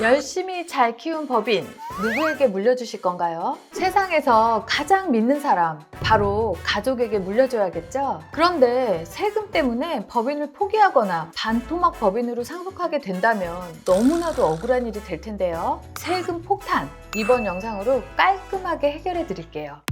열심히 잘 키운 법인 누구에게 물려주실 건가요? 세상에서 가장 믿는 사람 바로 가족에게 물려줘야겠죠? 그런데 세금 때문에 법인을 포기하거나 반토막 법인으로 상속하게 된다면 너무나도 억울한 일이 될 텐데요. 세금 폭탄 이번 영상으로 깔끔하게 해결해 드릴게요.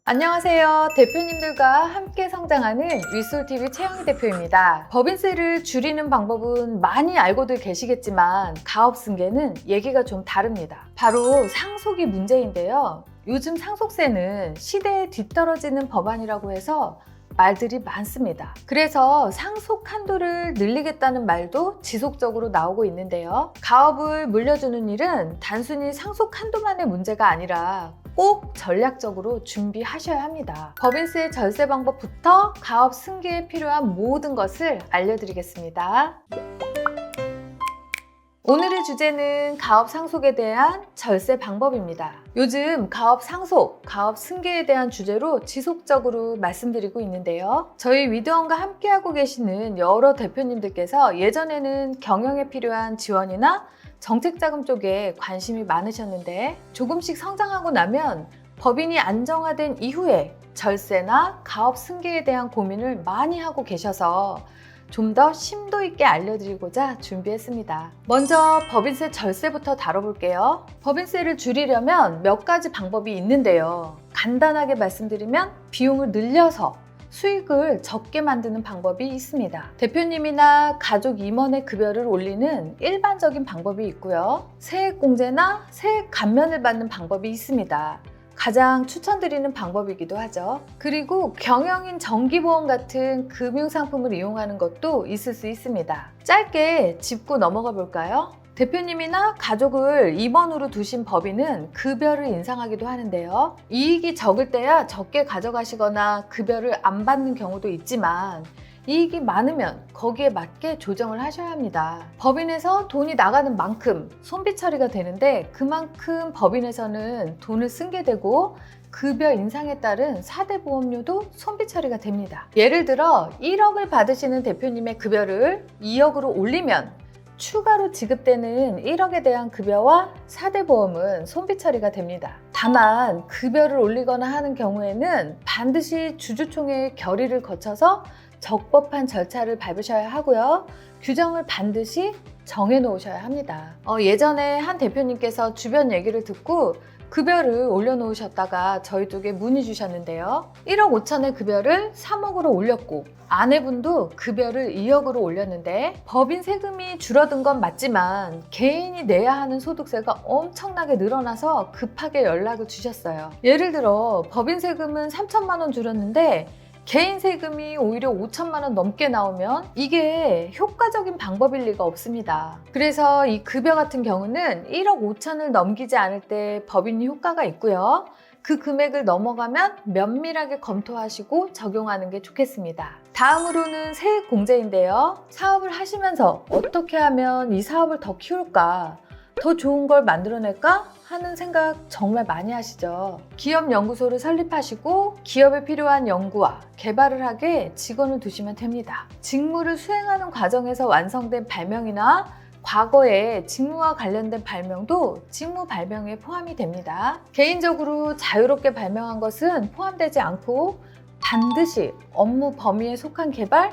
안녕하세요. 대표님들과 함께 성장하는 윗솔TV 최영희 대표입니다. 법인세를 줄이는 방법은 많이 알고들 계시겠지만 가업승계는 얘기가 좀 다릅니다. 바로 상속이 문제인데요. 요즘 상속세는 시대에 뒤떨어지는 법안이라고 해서 말들이 많습니다. 그래서 상속 한도를 늘리겠다는 말도 지속적으로 나오고 있는데요. 가업을 물려주는 일은 단순히 상속 한도만의 문제가 아니라 꼭 전략적으로 준비하셔야 합니다. 법인세 절세 방법부터 가업 승계에 필요한 모든 것을 알려드리겠습니다. 오늘의 주제는 가업 상속에 대한 절세 방법입니다. 요즘 가업 상속, 가업 승계에 대한 주제로 지속적으로 말씀드리고 있는데요. 저희 위드원과 함께하고 계시는 여러 대표님들께서 예전에는 경영에 필요한 지원이나 정책자금 쪽에 관심이 많으셨는데 조금씩 성장하고 나면 법인이 안정화된 이후에 절세나 가업 승계에 대한 고민을 많이 하고 계셔서 좀 더 심도 있게 알려드리고자 준비했습니다. 먼저 법인세 절세부터 다뤄볼게요. 법인세를 줄이려면 몇 가지 방법이 있는데요. 간단하게 말씀드리면 비용을 늘려서 수익을 적게 만드는 방법이 있습니다. 대표님이나 가족 임원의 급여를 올리는 일반적인 방법이 있고요. 세액공제나 세액 감면을 받는 방법이 있습니다. 가장 추천드리는 방법이기도 하죠. 그리고 경영인 정기보험 같은 금융상품을 이용하는 것도 있을 수 있습니다. 짧게 짚고 넘어가 볼까요? 대표님이나 가족을 임원으로 두신 법인은 급여를 인상하기도 하는데요. 이익이 적을 때야 적게 가져가시거나 급여를 안 받는 경우도 있지만 이익이 많으면 거기에 맞게 조정을 하셔야 합니다. 법인에서 돈이 나가는 만큼 손비 처리가 되는데 그만큼 법인에서는 돈을 쓴 게 되고 급여 인상에 따른 4대 보험료도 손비 처리가 됩니다. 예를 들어 1억을 받으시는 대표님의 급여를 2억으로 올리면 추가로 지급되는 1억에 대한 급여와 4대 보험은 손비 처리가 됩니다. 다만 급여를 올리거나 하는 경우에는 반드시 주주총회의 결의를 거쳐서 적법한 절차를 밟으셔야 하고요. 규정을 반드시 정해 놓으셔야 합니다. 예전에 한 대표님께서 주변 얘기를 듣고 급여를 올려놓으셨다가 저희 쪽에 문의 주셨는데요. 1억 5천의 급여를 3억으로 올렸고 아내분도 급여를 2억으로 올렸는데 법인 세금이 줄어든 건 맞지만 개인이 내야 하는 소득세가 엄청나게 늘어나서 급하게 연락을 주셨어요. 예를 들어 법인 세금은 3천만 원 줄었는데 개인 세금이 오히려 5천만 원 넘게 나오면 이게 효과적인 방법일 리가 없습니다. 그래서 이 급여 같은 경우는 1억 5천을 넘기지 않을 때 법인이 효과가 있고요. 그 금액을 넘어가면 면밀하게 검토하시고 적용하는 게 좋겠습니다. 다음으로는 세액 공제인데요. 사업을 하시면서 어떻게 하면 이 사업을 더 키울까? 더 좋은 걸 만들어낼까? 하는 생각 정말 많이 하시죠. 기업 연구소를 설립하시고 기업에 필요한 연구와 개발을 하게 직원을 두시면 됩니다. 직무를 수행하는 과정에서 완성된 발명이나 과거에 직무와 관련된 발명도 직무 발명에 포함이 됩니다. 개인적으로 자유롭게 발명한 것은 포함되지 않고 반드시 업무 범위에 속한 개발,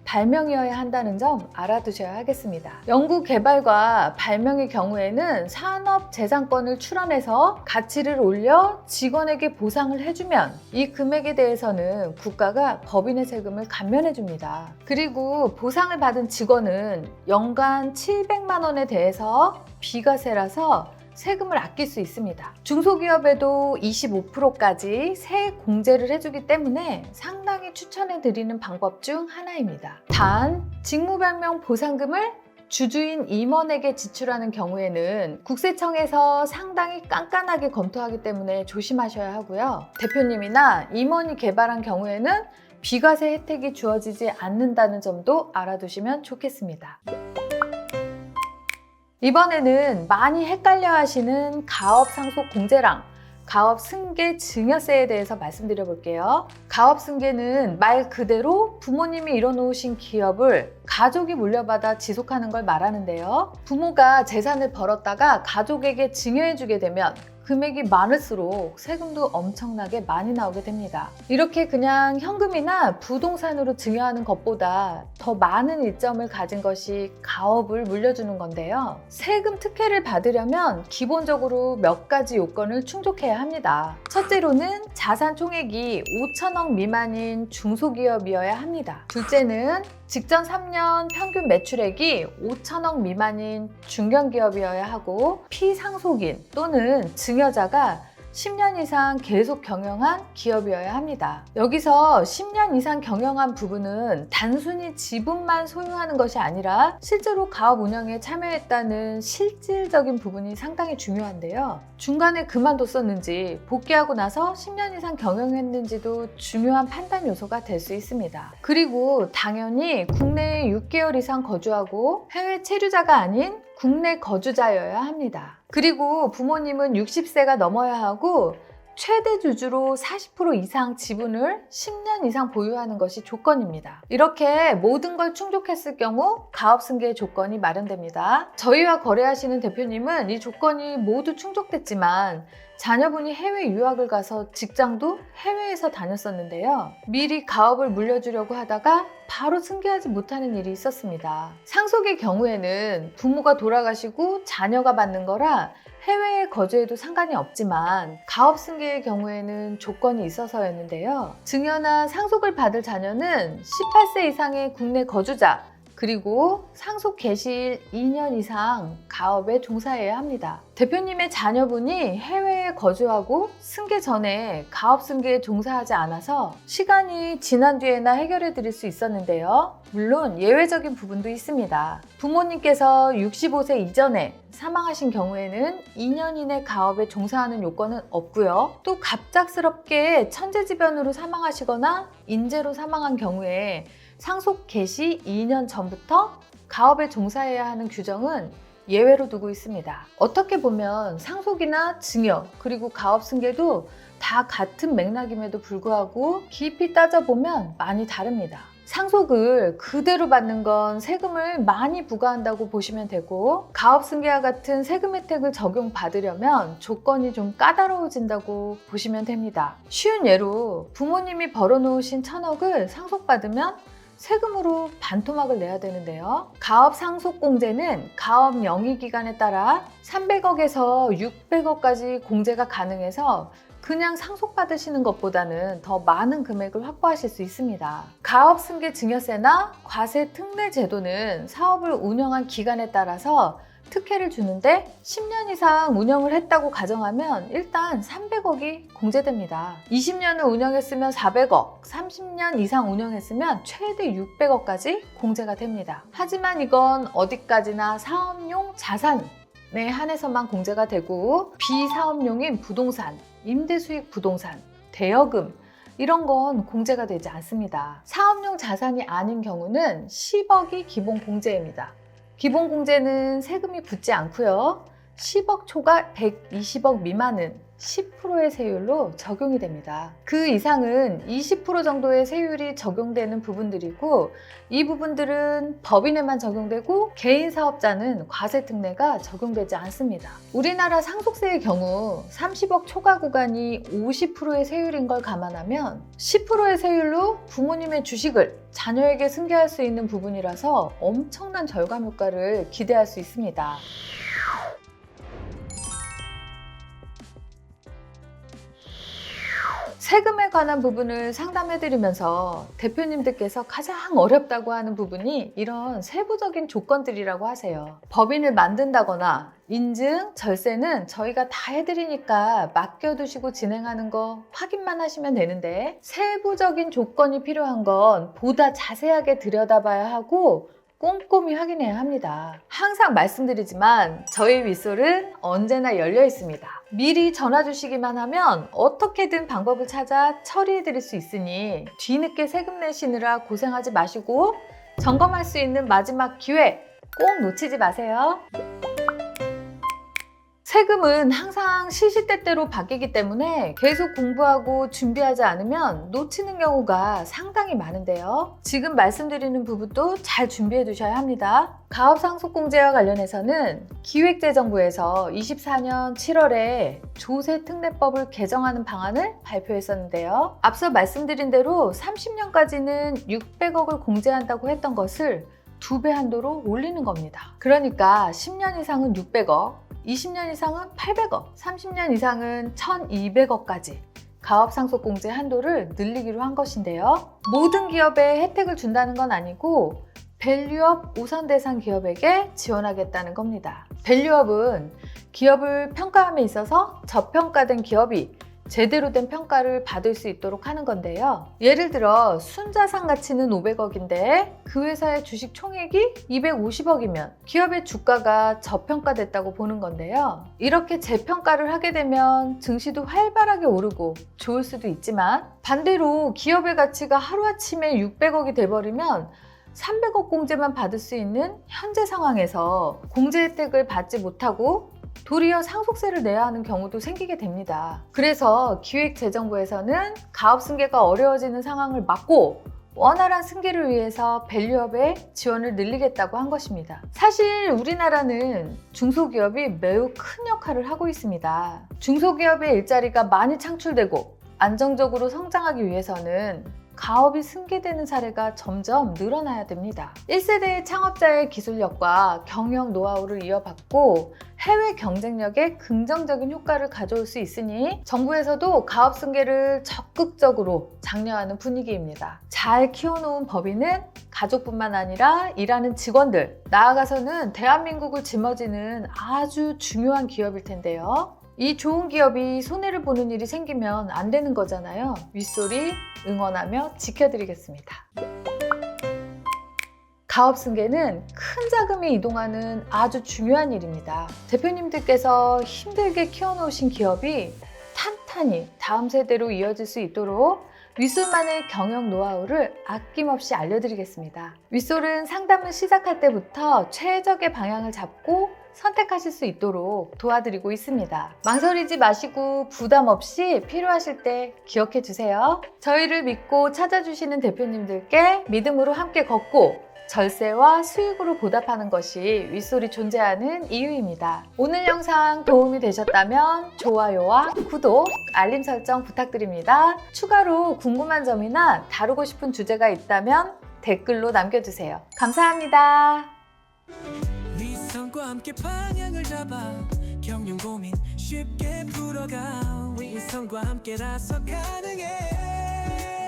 발명이어야 한다는 점 알아두셔야 하겠습니다. 연구 개발과 발명의 경우에는 산업재산권을 출원해서 가치를 올려 직원에게 보상을 해주면 이 금액에 대해서는 국가가 법인의 세금을 감면해 줍니다. 그리고 보상을 받은 직원은 연간 700만 원에 대해서 비과세라서 세금을 아낄 수 있습니다. 중소기업에도 25%까지 세액 공제를 해주기 때문에 상당히 추천해 드리는 방법 중 하나입니다. 단, 직무발명 보상금을 주주인 임원에게 지출하는 경우에는 국세청에서 상당히 깐깐하게 검토하기 때문에 조심하셔야 하고요. 대표님이나 임원이 개발한 경우에는 비과세 혜택이 주어지지 않는다는 점도 알아두시면 좋겠습니다. 이번에는 많이 헷갈려 하시는 가업 상속 공제랑 가업 승계 증여세에 대해서 말씀드려 볼게요. 가업 승계는 말 그대로 부모님이 일어놓으신 기업을 가족이 물려받아 지속하는 걸 말하는데요. 부모가 재산을 벌었다가 가족에게 증여해주게 되면 금액이 많을수록 세금도 엄청나게 많이 나오게 됩니다. 이렇게 그냥 현금이나 부동산으로 증여하는 것보다 더 많은 이점을 가진 것이 가업을 물려주는 건데요. 세금 특혜를 받으려면 기본적으로 몇 가지 요건을 충족해야 합니다. 첫째로는 자산 총액이 5천억 미만인 중소기업이어야 합니다. 둘째는 직전 3년 평균 매출액이 5천억 미만인 중견기업이어야 하고 피상속인 또는 증여자가 10년 이상 계속 경영한 기업이어야 합니다. 여기서 10년 이상 경영한 부분은 단순히 지분만 소유하는 것이 아니라 실제로 가업 운영에 참여했다는 실질적인 부분이 상당히 중요한데요. 중간에 그만뒀었는지 복귀하고 나서 10년 이상 경영했는지도 중요한 판단 요소가 될 수 있습니다. 그리고 당연히 국내에 6개월 이상 거주하고 해외 체류자가 아닌 국내 거주자여야 합니다. 그리고 부모님은 60세가 넘어야 하고 최대 주주로 40% 이상 지분을 10년 이상 보유하는 것이 조건입니다. 이렇게 모든 걸 충족했을 경우 가업 승계의 조건이 마련됩니다. 저희와 거래하시는 대표님은 이 조건이 모두 충족됐지만 자녀분이 해외 유학을 가서 직장도 해외에서 다녔었는데요. 미리 가업을 물려주려고 하다가 바로 승계하지 못하는 일이 있었습니다. 상속의 경우에는 부모가 돌아가시고 자녀가 받는 거라 해외에 거주해도 상관이 없지만 가업 승계의 경우에는 조건이 있어서였는데요. 증여나 상속을 받을 자녀는 18세 이상의 국내 거주자 그리고 상속 개시일 2년 이상 가업에 종사해야 합니다. 대표님의 자녀분이 해외에 거주하고 승계 전에 가업 승계에 종사하지 않아서 시간이 지난 뒤에나 해결해 드릴 수 있었는데요. 물론 예외적인 부분도 있습니다. 부모님께서 65세 이전에 사망하신 경우에는 2년 이내 가업에 종사하는 요건은 없고요. 또 갑작스럽게 천재지변으로 사망하시거나 인재로 사망한 경우에 상속 개시 2년 전부터 가업에 종사해야 하는 규정은 예외로 두고 있습니다. 어떻게 보면 상속이나 증여 그리고 가업 승계도 다 같은 맥락임에도 불구하고 깊이 따져보면 많이 다릅니다. 상속을 그대로 받는 건 세금을 많이 부과한다고 보시면 되고 가업 승계와 같은 세금 혜택을 적용받으려면 조건이 좀 까다로워진다고 보시면 됩니다. 쉬운 예로 부모님이 벌어놓으신 1,000억을 상속받으면 세금으로 반토막을 내야 되는데요. 가업 상속공제는 가업 영위기간에 따라 300억에서 600억까지 공제가 가능해서 그냥 상속받으시는 것보다는 더 많은 금액을 확보하실 수 있습니다. 가업 승계 증여세나 과세 특례 제도는 사업을 운영한 기간에 따라서 특혜를 주는데 10년 이상 운영을 했다고 가정하면 일단 300억이 공제됩니다. 20년을 운영했으면 400억, 30년 이상 운영했으면 최대 600억까지 공제가 됩니다. 하지만 이건 어디까지나 사업용 자산에 한해서만 공제가 되고 비사업용인 부동산, 임대수익 부동산, 대여금 이런 건 공제가 되지 않습니다. 사업용 자산이 아닌 경우는 10억이 기본 공제입니다. 기본 공제는 세금이 붙지 않고요. 10억 초과 120억 미만은 10%의 세율로 적용이 됩니다. 그 이상은 20% 정도의 세율이 적용되는 부분들이고 이 부분들은 법인에만 적용되고 개인 사업자는 과세 특례가 적용되지 않습니다. 우리나라 상속세의 경우 30억 초과 구간이 50%의 세율인 걸 감안하면 10%의 세율로 부모님의 주식을 자녀에게 승계할 수 있는 부분이라서 엄청난 절감 효과를 기대할 수 있습니다. 세금에 관한 부분을 상담해드리면서 대표님들께서 가장 어렵다고 하는 부분이 이런 세부적인 조건들이라고 하세요. 법인을 만든다거나 인증, 절세는 저희가 다 해드리니까 맡겨두시고 진행하는 거 확인만 하시면 되는데 세부적인 조건이 필요한 건 보다 자세하게 들여다봐야 하고 꼼꼼히 확인해야 합니다. 항상 말씀드리지만 저희 윗솔은 언제나 열려 있습니다. 미리 전화 주시기만 하면 어떻게든 방법을 찾아 처리해 드릴 수 있으니 뒤늦게 세금 내시느라 고생하지 마시고 점검할 수 있는 마지막 기회 꼭 놓치지 마세요. 세금은 항상 시시때때로 바뀌기 때문에 계속 공부하고 준비하지 않으면 놓치는 경우가 상당히 많은데요. 지금 말씀드리는 부분도 잘 준비해 두셔야 합니다. 가업상속공제와 관련해서는 기획재정부에서 24년 7월에 조세특례법을 개정하는 방안을 발표했었는데요. 앞서 말씀드린 대로 30년까지는 600억을 공제한다고 했던 것을 2배 한도로 올리는 겁니다. 그러니까 10년 이상은 600억, 20년 이상은 800억, 30년 이상은 1200억까지 가업상속공제 한도를 늘리기로 한 것인데요. 모든 기업에 혜택을 준다는 건 아니고 밸류업 우선 대상 기업에게 지원하겠다는 겁니다. 밸류업은 기업을 평가함에 있어서 저평가된 기업이 제대로 된 평가를 받을 수 있도록 하는 건데요. 예를 들어 순자산 가치는 500억인데 그 회사의 주식 총액이 250억이면 기업의 주가가 저평가됐다고 보는 건데요. 이렇게 재평가를 하게 되면 증시도 활발하게 오르고 좋을 수도 있지만, 반대로 기업의 가치가 하루아침에 600억이 돼버리면 300억 공제만 받을 수 있는 현재 상황에서 공제 혜택을 받지 못하고 도리어 상속세를 내야 하는 경우도 생기게 됩니다. 그래서 기획재정부에서는 가업 승계가 어려워지는 상황을 막고 원활한 승계를 위해서 밸류업의 지원을 늘리겠다고 한 것입니다. 사실 우리나라는 중소기업이 매우 큰 역할을 하고 있습니다. 중소기업의 일자리가 많이 창출되고 안정적으로 성장하기 위해서는 가업이 승계되는 사례가 점점 늘어나야 됩니다. 1세대 창업자의 기술력과 경영 노하우를 이어받고 해외 경쟁력에 긍정적인 효과를 가져올 수 있으니 정부에서도 가업 승계를 적극적으로 장려하는 분위기입니다. 잘 키워놓은 법인은 가족뿐만 아니라 일하는 직원들, 나아가서는 대한민국을 짊어지는 아주 중요한 기업일 텐데요. 이 좋은 기업이 손해를 보는 일이 생기면 안 되는 거잖아요. 윗소리 응원하며 지켜드리겠습니다. 가업 승계는 큰 자금이 이동하는 아주 중요한 일입니다. 대표님들께서 힘들게 키워놓으신 기업이 탄탄히 다음 세대로 이어질 수 있도록 윗솔만의 경영 노하우를 아낌없이 알려드리겠습니다. 윗솔은 상담을 시작할 때부터 최적의 방향을 잡고 선택하실 수 있도록 도와드리고 있습니다. 망설이지 마시고 부담 없이 필요하실 때 기억해 주세요. 저희를 믿고 찾아주시는 대표님들께 믿음으로 함께 걷고 절세와 수익으로 보답하는 것이 윗솔이 존재하는 이유입니다. 오늘 영상 도움이 되셨다면 좋아요와 구독, 알림 설정 부탁드립니다. 추가로 궁금한 점이나 다루고 싶은 주제가 있다면 댓글로 남겨주세요. 감사합니다. 위선과 함께 방향을 잡아 경영 고민 쉽게 풀어가 위선과 함께라서 가능해